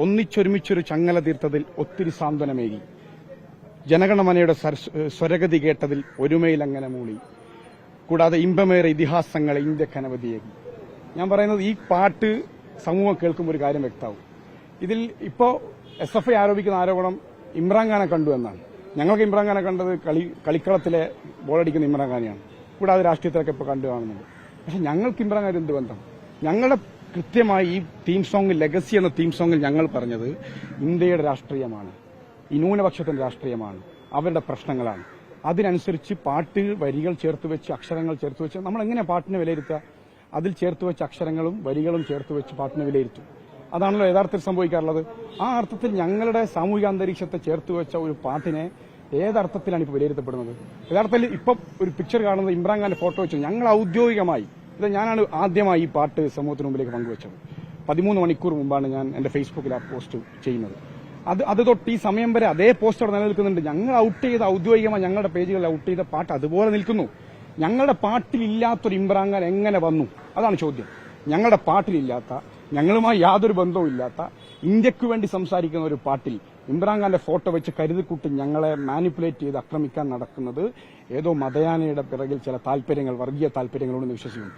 ഒന്നിച്ചൊരുമിച്ചൊരു ചങ്ങല തീർത്തതിൽ ഒത്തിരി സാന്ത്വനമേകി. ജനഗണമനയുടെ സ്വരഗതി കേട്ടതിൽ ഒരുമയിലങ്ങനെ മൂളി. കൂടാതെ ഇമ്പമേറെ ഇതിഹാസങ്ങളെ ഇന്ത്യക്കനവധിയേകി. ഞാൻ പറയുന്നത് ഈ പാട്ട് സമൂഹം കേൾക്കുമ്പോൾ ഒരു കാര്യം വ്യക്തമാവും. ഇതിൽ ഇപ്പോൾ SFI ആരോപിക്കുന്ന ആരോപണം ഇമ്രാൻഖാനെ കണ്ടു എന്നാണ്. ഞങ്ങൾക്ക് ഇമ്രാൻഖാനെ കണ്ടത് കളിക്കളത്തിലെ ബോളടിക്കുന്ന ഇമ്രാൻഖാനെയാണ്. കൂടാതെ രാഷ്ട്രീയത്തിലൊക്കെ ഇപ്പോൾ കണ്ടു കാണുന്നുണ്ട്. പക്ഷെ ഞങ്ങൾക്ക് ഇമ്രാൻഖാൻ എന്ത് ബന്ധം? ഞങ്ങളുടെ കൃത്യമായി ഈ തീം സോങ്ങിൽ, ലെഗസി എന്ന തീം സോങ്ങിൽ ഞങ്ങൾ പറഞ്ഞത് ഇന്ത്യയുടെ രാഷ്ട്രീയമാണ്, ഈ ന്യൂനപക്ഷത്തിന്റെ രാഷ്ട്രീയമാണ്, അവരുടെ പ്രശ്നങ്ങളാണ്. അതിനനുസരിച്ച് പാട്ട് വരികൾ ചേർത്ത് വെച്ച്, അക്ഷരങ്ങൾ ചേർത്ത് വെച്ച് നമ്മൾ എങ്ങനെയാണ് പാട്ടിനെ വിലയിരുത്തുക? അതിൽ ചേർത്ത് വെച്ച അക്ഷരങ്ങളും വരികളും ചേർത്ത് വെച്ച് പാട്ടിനെ വിലയിരുത്തും. അതാണല്ലോ യഥാർത്ഥത്തിൽ സംഭവിക്കാറുള്ളത്. ആ അർത്ഥത്തിൽ ഞങ്ങളുടെ സാമൂഹിക അന്തരീക്ഷത്തെ ചേർത്ത് വെച്ച ഒരു പാട്ടിനെ ഏതർത്ഥത്തിലാണ് ഇപ്പോൾ വിലയിരുത്തപ്പെടുന്നത്? യഥാർത്ഥത്തിൽ ഇപ്പം ഒരു പിക്ചർ കാണുന്നത് ഇമ്രാൻഖാന്റെ ഫോട്ടോ വെച്ചു. ഞങ്ങൾ ഔദ്യോഗികമായി, ഇത് ഞാനാണ് ആദ്യമായി ഈ പാട്ട് സമൂഹത്തിന് മുമ്പിലേക്ക് പങ്കുവച്ചത്. 13 മണിക്കൂർ മുമ്പാണ് ഞാൻ എന്റെ ഫേസ്ബുക്കിൽ ആ പോസ്റ്റ് ചെയ്യുന്നത്. അത് തൊട്ട് ഈ സമയം വരെ അതേ പോസ്റ്റ് അവിടെ നിലനിൽക്കുന്നുണ്ട്. ഞങ്ങൾ ഔട്ട് ചെയ്ത, ഔദ്യോഗികമായി ഞങ്ങളുടെ പേജുകളിൽ ഔട്ട് ചെയ്ത പാട്ട് അതുപോലെ നിൽക്കുന്നു. ഞങ്ങളുടെ പാട്ടിലില്ലാത്തൊരു ഇമ്രാൻഖാൻ എങ്ങനെ വന്നു? അതാണ് ചോദ്യം. ഞങ്ങളുടെ പാട്ടിലില്ലാത്ത, ഞങ്ങളുമായി യാതൊരു ബന്ധവും ഇല്ലാത്ത, ഇന്ത്യക്ക് വേണ്ടി സംസാരിക്കുന്ന ഒരു പാട്ടിൽ ഇമ്രാൻഖാന്റെ ഫോട്ടോ വെച്ച് കരുതിക്കൂട്ടി ഞങ്ങളെ മാനിപ്പുലേറ്റ് ചെയ്ത് ആക്രമിക്കാൻ നടക്കുന്നത് ഏതോ മതയാനയുടെ പിറകിൽ ചില താല്പര്യങ്ങൾ, വർഗീയ താല്പര്യങ്ങളോട് വിശ്വസിക്കുന്നു.